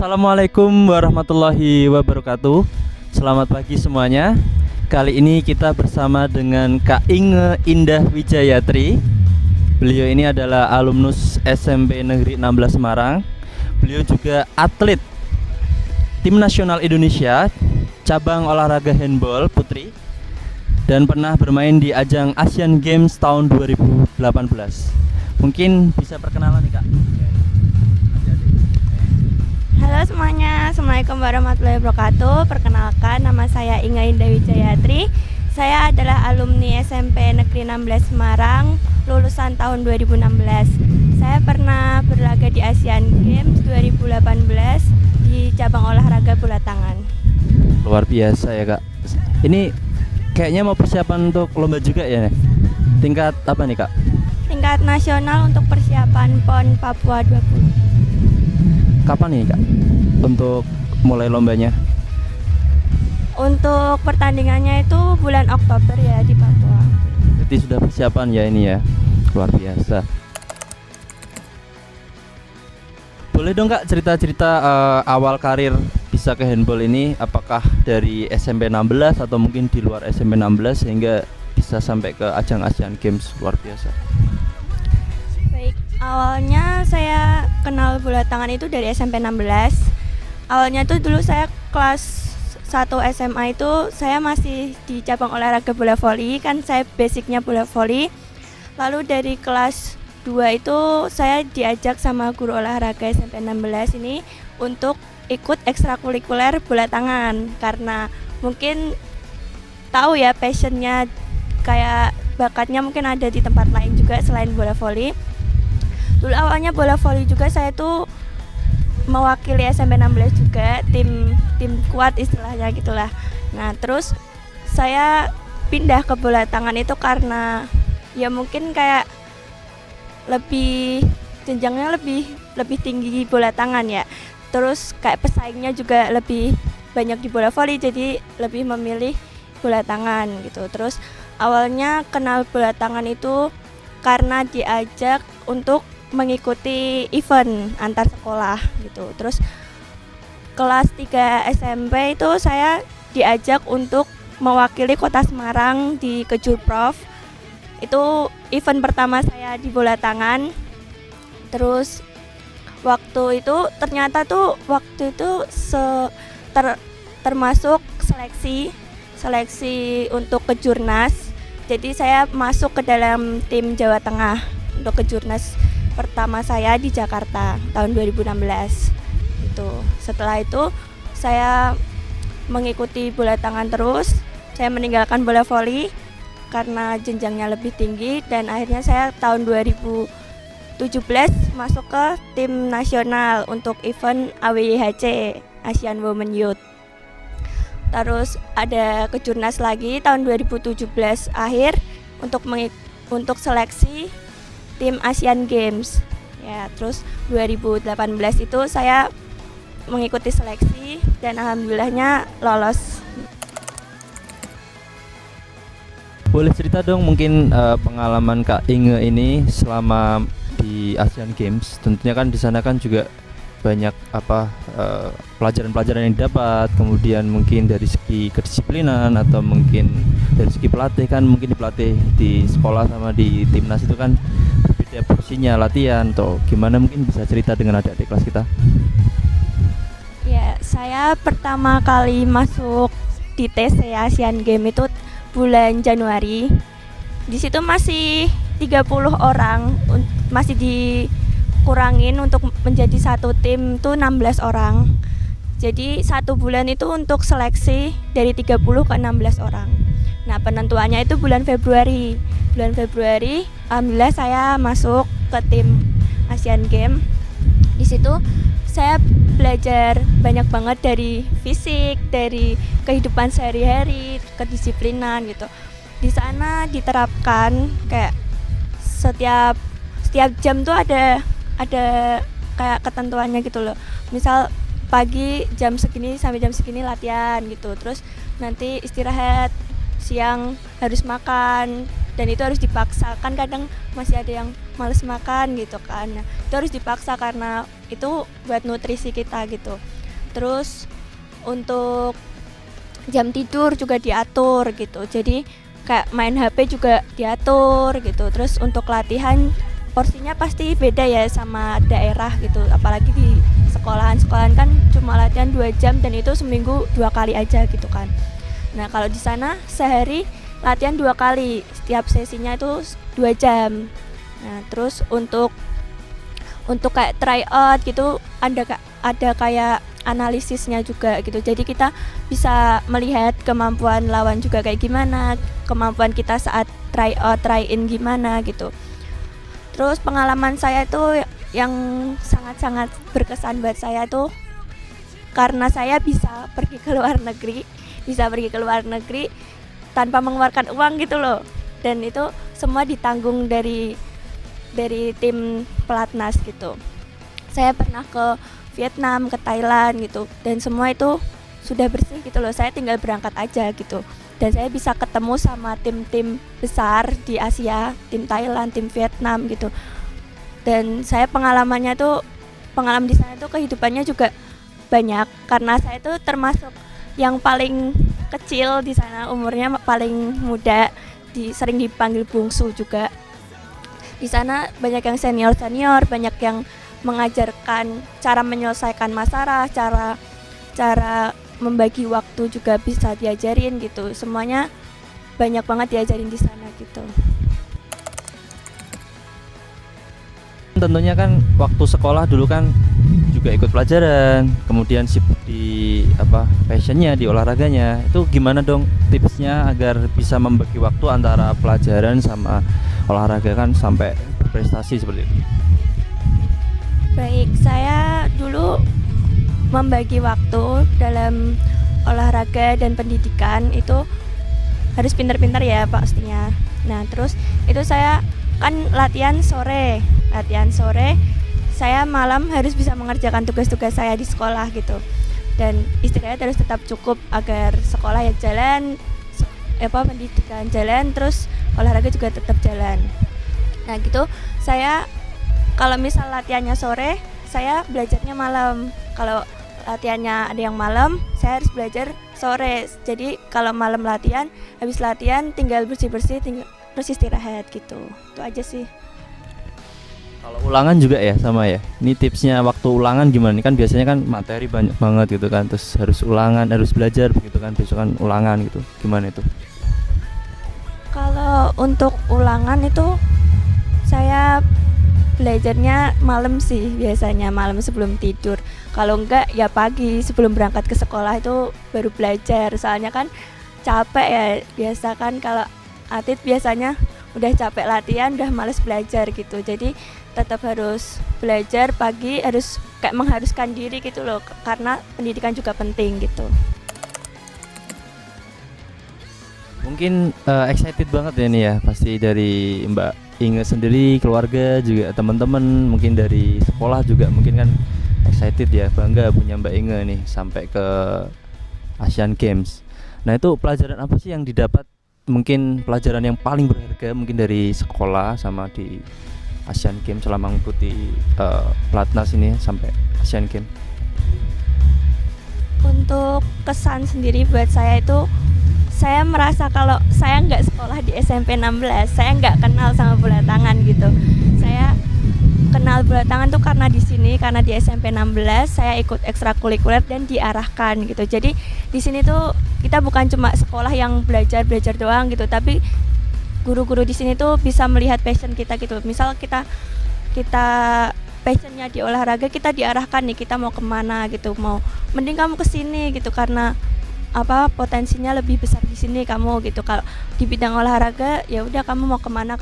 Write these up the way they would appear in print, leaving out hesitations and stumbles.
Assalamualaikum warahmatullahi wabarakatuh. Selamat pagi semuanya. Kali ini kita bersama dengan Kak Inge Indah Wijayatri. Beliau ini adalah alumnus SMP Negeri 16 Semarang. Beliau juga atlet Tim Nasional Indonesia cabang olahraga handball putri dan pernah bermain di ajang Asian Games tahun 2018. Mungkin bisa perkenalan nih Kak. Halo semuanya, Assalamualaikum warahmatullahi wabarakatuh. Perkenalkan, nama saya Inge Indah Wijayatri. Saya adalah alumni SMP Negeri 16 Semarang, lulusan tahun 2016. Saya pernah berlaga di Asian Games 2018 di cabang olahraga bola tangan. Luar biasa ya Kak. Ini kayaknya mau persiapan untuk lomba juga ya nih? Tingkat apa nih Kak? Tingkat nasional untuk persiapan PON Papua 20. Kapan nih Kak untuk mulai lombanya? Untuk pertandingannya itu bulan Oktober ya di Papua. Jadi sudah persiapan ya ini ya. Luar biasa. Boleh dong Kak cerita-cerita awal karir bisa ke handball ini, apakah dari SMP 16 atau mungkin di luar SMP 16 sehingga bisa sampai ke ajang Asian Games. Luar biasa. Baik, awalnya saya kenal bola tangan itu dari SMP 16. Awalnya tuh dulu saya kelas 1 SMA itu saya masih di cabang olahraga bola voli, kan saya basicnya bola voli. Lalu dari kelas 2 itu saya diajak sama guru olahraga SMP 16 ini untuk ikut ekstrakurikuler bola tangan, karena mungkin tahu ya passionnya, kayak bakatnya mungkin ada di tempat lain juga selain bola voli. Dulu awalnya bola voli juga saya tuh mewakili SMP 16 juga, tim kuat istilahnya gitulah. Nah, terus saya pindah ke bola tangan itu karena ya mungkin kayak lebih jenjangnya lebih tinggi bola tangan ya. Terus kayak pesaingnya juga lebih banyak di bola voli, jadi lebih memilih bola tangan gitu. Terus awalnya kenal bola tangan itu karena diajak untuk mengikuti event antar sekolah gitu. Terus kelas 3 SMP itu saya diajak untuk mewakili Kota Semarang di Kejurprov. Itu event pertama saya di bola tangan. Terus waktu itu ternyata tuh waktu itu termasuk seleksi untuk Kejurnas. Jadi saya masuk ke dalam tim Jawa Tengah untuk Kejurnas pertama saya di Jakarta tahun 2016 itu. Setelah itu saya mengikuti bola tangan terus. Saya meninggalkan bola voli karena jenjangnya lebih tinggi, dan akhirnya saya tahun 2017 masuk ke tim nasional untuk event AWYHC Asian Women Youth. Terus ada Kejurnas lagi tahun 2017 akhir untuk seleksi tim Asian Games ya. Terus 2018 itu saya mengikuti seleksi dan alhamdulillahnya lolos. Boleh cerita dong mungkin pengalaman Kak Inge ini selama di Asian Games. Tentunya kan di sana kan juga banyak pelajaran-pelajaran yang didapat, kemudian mungkin dari segi kedisiplinan atau mungkin dari segi pelatih, kan mungkin dipelatih di sekolah sama di timnas itu kan berbeda porsinya latihan, atau gimana, mungkin bisa cerita dengan adik-adik kelas kita. Ya, saya pertama kali masuk di TC Asian Games itu bulan Januari. Di situ masih 30 orang, masih dikurangin untuk menjadi satu tim tuh 16 orang. Jadi 1 bulan itu untuk seleksi dari 30 ke 16 orang. Nah, penentuannya itu bulan Februari. Bulan Februari, alhamdulillah saya masuk ke tim Asian Games. Di situ saya belajar banyak banget dari fisik, dari kehidupan sehari-hari, kedisiplinan gitu. Di sana diterapkan kayak setiap jam tuh ada kayak ketentuannya gitu loh. Misal pagi jam segini sampai jam segini latihan gitu. Terus nanti istirahat, siang harus makan, dan itu harus dipaksa, kan kadang masih ada yang males makan gitu kan. Nah, itu harus dipaksa karena itu buat nutrisi kita gitu. Terus untuk jam tidur juga diatur gitu, jadi kayak main HP juga diatur gitu. Terus untuk latihan porsinya pasti beda ya sama daerah gitu, apalagi di sekolahan kan cuma latihan 2 jam dan itu seminggu 2 kali aja gitu kan. Nah kalau di sana sehari latihan 2 kali, setiap sesinya itu 2 jam. Nah terus untuk kayak try out gitu ada kayak analisisnya juga gitu, jadi kita bisa melihat kemampuan lawan juga kayak gimana, kemampuan kita saat try out, try in gimana gitu. Terus pengalaman saya itu yang sangat-sangat berkesan buat saya itu karena saya bisa pergi ke luar negeri tanpa mengeluarkan uang gitu loh, dan itu semua ditanggung dari tim pelatnas gitu. Saya pernah ke Vietnam, ke Thailand gitu, dan semua itu sudah bersih gitu loh, saya tinggal berangkat aja gitu. Dan saya bisa ketemu sama tim-tim besar di Asia, tim Thailand, tim Vietnam gitu. Dan saya pengalaman di sana tuh kehidupannya juga banyak, karena saya tuh termasuk yang paling kecil di sana, umurnya paling muda, sering dipanggil bungsu juga. Di sana banyak yang senior, banyak yang mengajarkan cara menyelesaikan masalah, cara membagi waktu juga bisa diajarin gitu. Semuanya banyak banget diajarin di sana gitu. Tentunya kan waktu sekolah dulu kan juga ikut pelajaran, kemudian sibuk di passionnya, di olahraganya. Itu gimana dong tipsnya agar bisa membagi waktu antara pelajaran sama olahraga kan sampai berprestasi seperti itu? Baik, saya dulu membagi waktu dalam olahraga dan pendidikan itu harus pintar-pintar ya pastinya. Nah terus itu saya kan latihan sore, saya malam harus bisa mengerjakan tugas-tugas saya di sekolah gitu, dan istirahat harus tetap cukup agar sekolah ya jalan, pendidikan jalan, terus olahraga juga tetap jalan. Nah gitu, saya kalau misal latihannya sore, saya belajarnya malam. Kalau latihannya ada yang malam, saya harus belajar sore. Jadi kalau malam latihan, habis latihan tinggal bersih-bersih, terus istirahat gitu. Itu aja sih. Kalau ulangan juga ya sama ya. Ini tipsnya waktu ulangan gimana? Ini kan biasanya kan materi banyak banget gitu kan, terus harus ulangan, harus belajar begitu kan, besok kan ulangan gitu. Gimana itu? Kalau untuk ulangan itu saya belajarnya malam sih, biasanya malam sebelum tidur. Kalau enggak ya pagi sebelum berangkat ke sekolah itu baru belajar. Soalnya kan capek ya, biasa kan kalau atlet biasanya udah capek latihan, udah males belajar gitu. Jadi tetap harus belajar pagi, harus kayak mengharuskan diri gitu loh, karena pendidikan juga penting gitu. Mungkin excited banget ya nih ya, pasti dari Mbak Inge sendiri, keluarga juga, teman-teman mungkin dari sekolah juga mungkin kan excited ya, bangga punya Mbak Inge nih sampai ke Asian Games. Nah itu pelajaran apa sih yang didapat, mungkin pelajaran yang paling berharga mungkin dari sekolah sama di Asian Games selama mengikuti pelatnas ini sampai Asian Games? Untuk kesan sendiri buat saya itu, saya merasa kalau saya nggak sekolah di SMP 16, saya nggak kenal sama bola tangan gitu. Saya kenal bola tangan tuh karena di sini, karena di SMP 16 saya ikut ekstrakurikuler dan diarahkan gitu. Jadi di sini tuh kita bukan cuma sekolah yang belajar doang gitu, tapi guru-guru di sini tuh bisa melihat passion kita gitu. Misal kita passionnya di olahraga, kita diarahkan nih, kita mau kemana gitu, mau mending kamu kesini gitu, karena potensinya lebih besar di sini kamu gitu. Kalau di bidang olahraga ya udah kamu mau kemana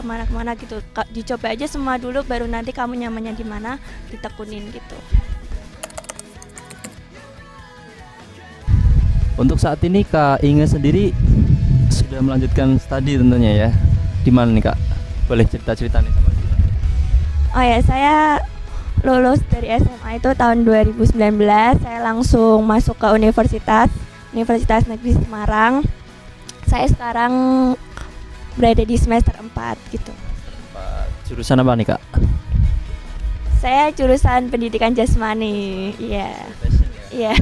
gitu, dicoba aja semua dulu, baru nanti kamu nyamannya di mana ditekunin gitu. Untuk saat ini Kak Inge sendiri sudah melanjutkan studi tentunya ya. Di mana nih Kak? Boleh cerita-cerita nih sama kita. Oh ya, saya lulus dari SMA itu tahun 2019. Saya langsung masuk ke Universitas Negeri Semarang. Saya sekarang berada di semester 4 gitu. Jurusan apa nih Kak? Saya jurusan pendidikan jasmani. Iya. Iya.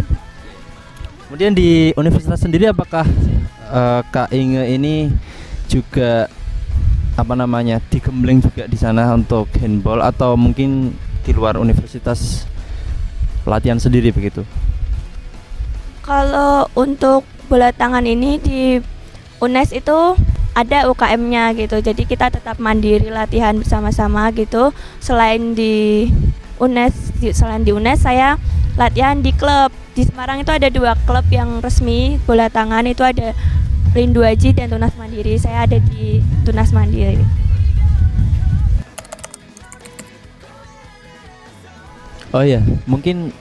Kemudian di universitas sendiri apakah Kak Inge ini juga digembleng juga di sana untuk handball atau mungkin di luar universitas pelatihan sendiri begitu? Kalau untuk bola tangan ini di UNES itu ada UKM-nya gitu. Jadi kita tetap mandiri latihan bersama-sama gitu. Selain di UNES saya latihan di klub. Di Semarang itu ada 2 klub yang resmi bola tangan, itu ada Rindu Aji dan Tunas Mandiri. Saya ada di Tunas Mandiri. Oh iya, mungkin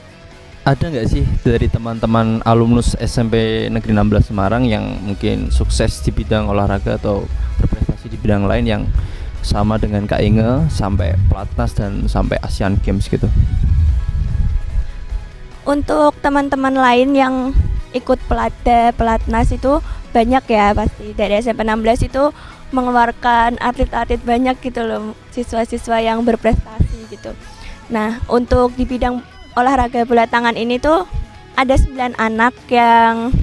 ada nggak sih dari teman-teman alumnus SMP Negeri 16 Semarang yang mungkin sukses di bidang olahraga atau berprestasi di bidang lain yang sama dengan Kak Inge sampai pelatnas dan sampai Asian Games gitu? Untuk teman-teman lain yang ikut pelatnas itu banyak ya, pasti dari SMP 16 itu mengeluarkan atlet-atlet banyak gitu loh, siswa-siswa yang berprestasi gitu. Nah, untuk di bidang olahraga bola tangan ini tuh ada 9 anak yang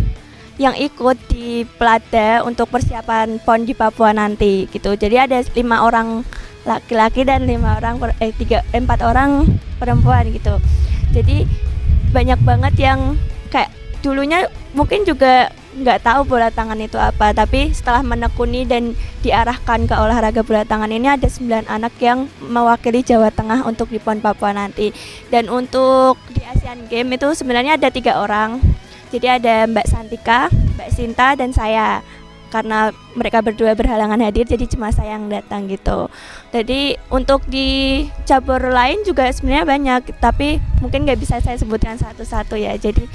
ikut di Pelada untuk persiapan PON di Papua nanti gitu. Jadi ada 5 orang laki-laki dan 4 orang perempuan gitu. Jadi banyak banget yang kayak dulunya mungkin juga nggak tahu bola tangan itu apa, tapi setelah menekuni dan diarahkan ke olahraga bola tangan ini ada 9 anak yang mewakili Jawa Tengah untuk di PON Papua nanti. Dan untuk di Asian Games itu sebenarnya ada 3 orang. Jadi ada Mbak Santika, Mbak Sinta, dan saya. Karena mereka berdua berhalangan hadir, jadi cuma saya yang datang gitu. Jadi untuk di cabur lain juga sebenarnya banyak, tapi mungkin nggak bisa saya sebutkan satu-satu ya. Jadi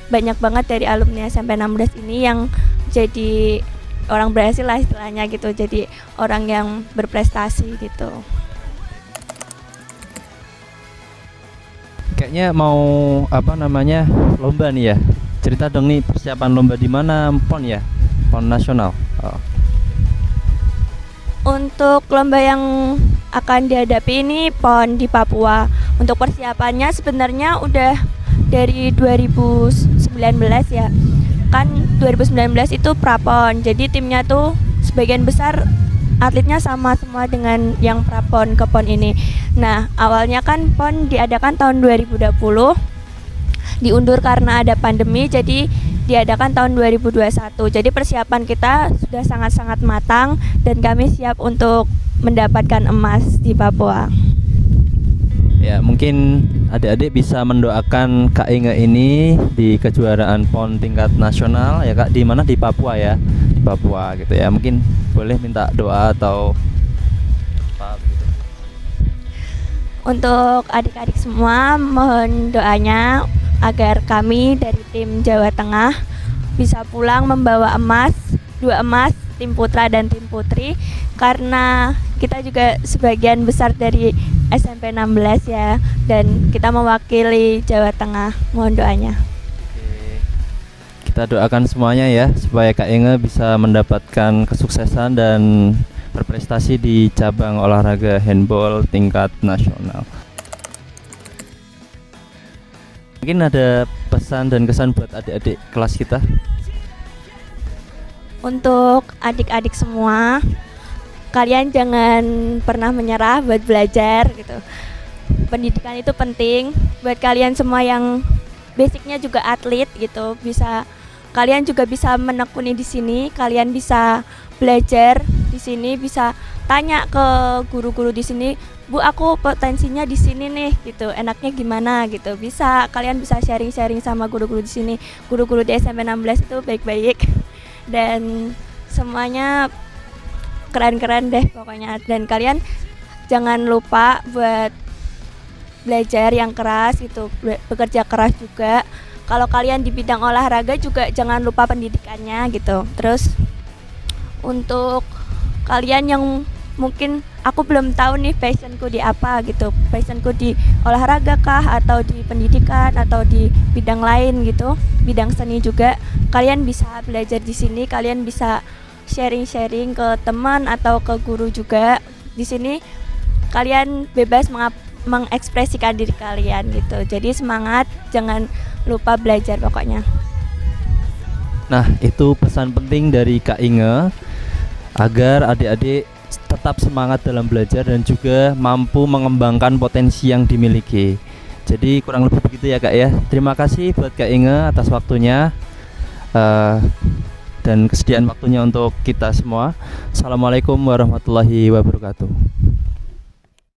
banyak banget dari alumni SMP 16 ini yang jadi orang berhasil lah istilahnya gitu, jadi orang yang berprestasi gitu. Kayaknya mau lomba nih ya. Cerita dong nih, persiapan lomba di mana PON ya? PON nasional. Oh. Untuk lomba yang akan dihadapi ini PON di Papua. Untuk persiapannya sebenarnya udah dari 2019 ya. Kan 2019 itu prapon. Jadi timnya tuh sebagian besar atletnya sama semua dengan yang prapon ke PON ini. Nah, awalnya kan PON diadakan tahun 2020. Diundur karena ada pandemi, jadi diadakan tahun 2021. Jadi persiapan kita sudah sangat-sangat matang dan kami siap untuk mendapatkan emas di Papua. Ya, mungkin adik-adik bisa mendoakan Kak Inge ini di kejuaraan PON tingkat nasional ya Kak, di mana? Di Papua ya. Di Papua gitu ya. Mungkin boleh minta doa atau apa gitu. Untuk adik-adik semua, mohon doanya agar kami dari tim Jawa Tengah bisa pulang membawa emas, 2 emas, tim putra dan tim putri, karena kita juga sebagian besar dari SMP 16 ya, dan kita mewakili Jawa Tengah. Mohon doanya. Kita doakan semuanya ya, supaya Kak Inge bisa mendapatkan kesuksesan dan berprestasi di cabang olahraga handball tingkat nasional. Mungkin ada pesan dan kesan buat adik-adik kelas kita? Untuk adik-adik semua, kalian jangan pernah menyerah buat belajar gitu. Pendidikan itu penting buat kalian semua yang basicnya juga atlet gitu. Kalian juga bisa menekuni di sini, kalian bisa belajar di sini, bisa tanya ke guru-guru di sini, Bu, aku potensinya di sini nih gitu, enaknya gimana gitu. Kalian bisa sharing-sharing sama guru-guru di sini. Guru-guru di SMP 16 itu baik-baik dan semuanya keren-keren deh pokoknya. Dan kalian jangan lupa buat belajar yang keras gitu, bekerja keras juga. Kalau kalian di bidang olahraga juga jangan lupa pendidikannya gitu. Terus untuk kalian yang mungkin aku belum tahu nih passionku di apa gitu, passionku di olahraga kah atau di pendidikan atau di bidang lain gitu, bidang seni juga, kalian bisa belajar di sini, kalian bisa sharing-sharing ke teman atau ke guru juga. Di sini kalian bebas mengekspresikan diri kalian gitu. Jadi semangat, jangan lupa belajar pokoknya. Nah, itu pesan penting dari Kak Inge agar adik-adik tetap semangat dalam belajar dan juga mampu mengembangkan potensi yang dimiliki. Jadi kurang lebih begitu ya Kak ya. Terima kasih buat Kak Inge atas waktunya dan kesediaan waktunya untuk kita semua. Assalamualaikum warahmatullahi wabarakatuh.